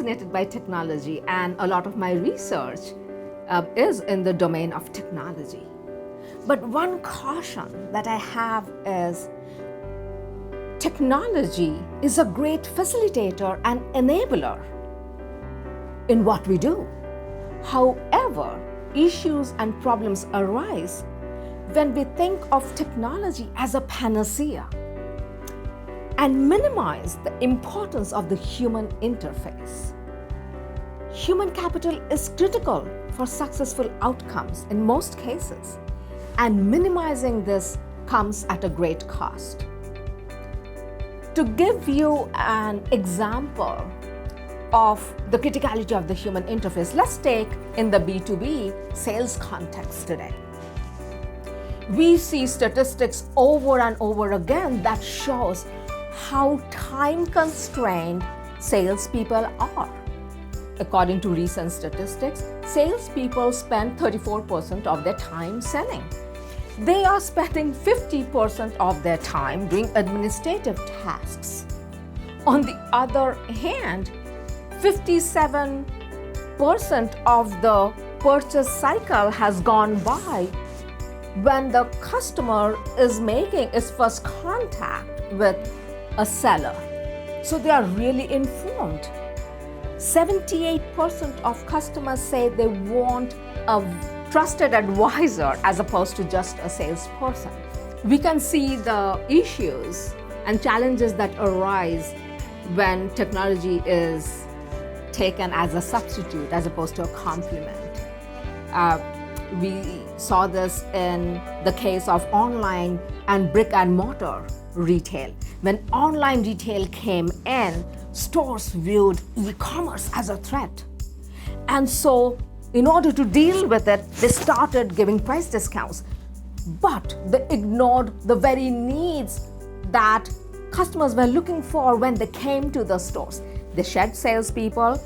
fascinated by technology, and a lot of my research is in the domain of technology. But one caution that I have is technology is a great facilitator and enabler in what we do. However, issues and problems arise when we think of technology as a panacea and minimize the importance of the human interface. Human capital is critical for successful outcomes in most cases, and minimizing this comes at a great cost. To give you an example of the criticality of the human interface, let's take in the B2B sales context today. We see statistics over and over again that shows how time-constrained salespeople are. According to recent statistics, salespeople spend 34% of their time selling. They are spending 50% of their time doing administrative tasks. On the other hand, 57% of the purchase cycle has gone by when the customer is making its first contact with a seller. So they are really informed. 78% of customers say they want a trusted advisor as opposed to just a salesperson. We can see the issues and challenges that arise when technology is taken as a substitute as opposed to a complement. We saw this in the case of online and brick and mortar retail. When online retail came in, stores viewed e-commerce as a threat. And so, in order to deal with it, they started giving price discounts. But they ignored the very needs that customers were looking for when they came to the stores. They shed salespeople,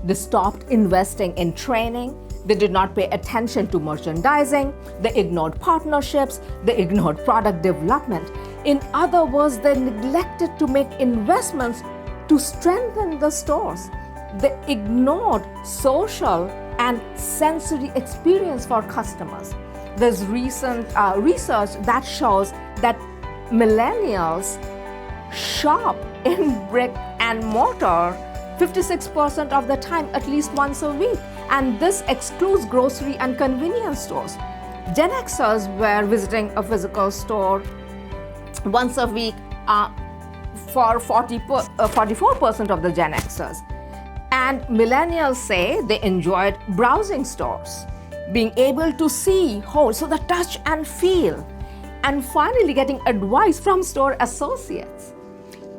they stopped investing in training, they did not pay attention to merchandising, they ignored partnerships, they ignored product development. In other words, they neglected to make investments to strengthen the stores. They ignored social and sensory experience for customers. There's recent research that shows that millennials shop in brick and mortar 56% of the time, at least once a week, and this excludes grocery and convenience stores. Gen Xers were visiting a physical store once a week for 44% of the Gen Xers. And millennials say they enjoyed browsing stores, being able to see, hold, so the touch and feel, and finally getting advice from store associates.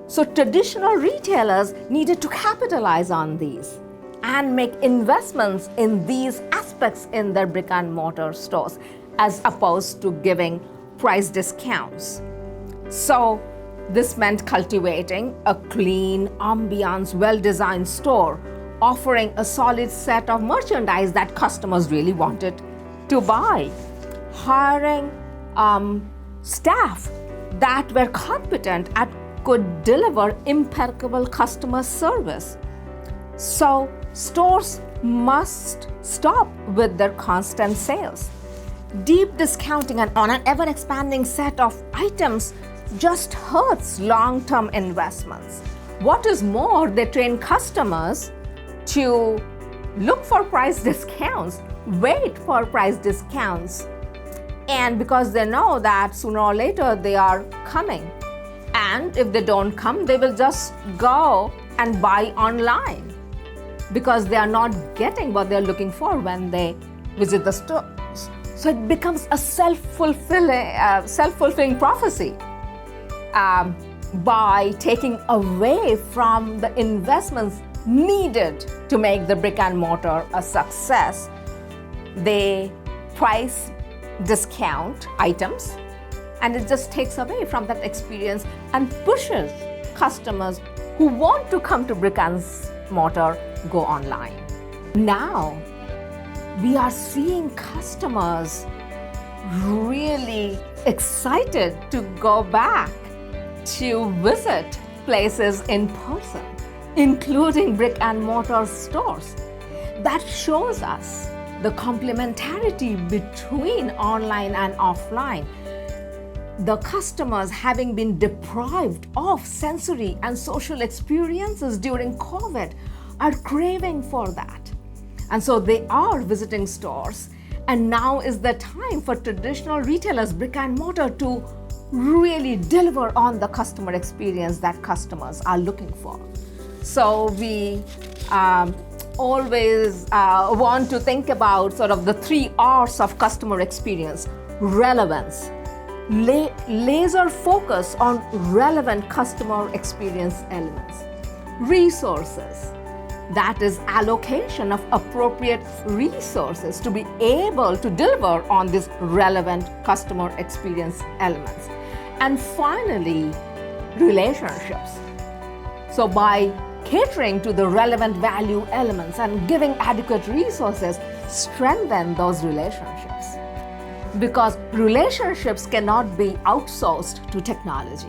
So traditional retailers needed to capitalize on these and make investments in these aspects in their brick and mortar stores as opposed to giving price discounts. So this meant cultivating a clean ambiance, well-designed store, offering a solid set of merchandise that customers really wanted to buy, hiring staff that were competent and could deliver impeccable customer service. So stores must stop with their constant sales. Deep discounting and on an ever-expanding set of items just hurts long-term investments. What is more, they train customers to look for price discounts, wait for price discounts, and because they know that sooner or later they are coming. And if they don't come, they will just go and buy online because they are not getting what they're looking for when they visit the stores. So it becomes a self-fulfilling prophecy. By taking away from the investments needed to make the brick and mortar a success, they price discount items, and it just takes away from that experience and pushes customers who want to come to brick and mortar go online. Now, we are seeing customers really excited to go back to visit places in person. including brick and mortar stores. That shows us the complementarity between online and offline. The customers, having been deprived of sensory and social experiences during COVID, are craving for that. And so they are visiting stores, and now is the time for traditional retailers, brick and mortar, to really deliver on the customer experience that customers are looking for. So we always want to think about sort of the 3 R's of customer experience: relevance, laser focus on relevant customer experience elements; resources, that is allocation of appropriate resources to be able to deliver on these relevant customer experience elements; and finally, relationships. So by catering to the relevant value elements and giving adequate resources, strengthen those relationships. Because relationships cannot be outsourced to technology.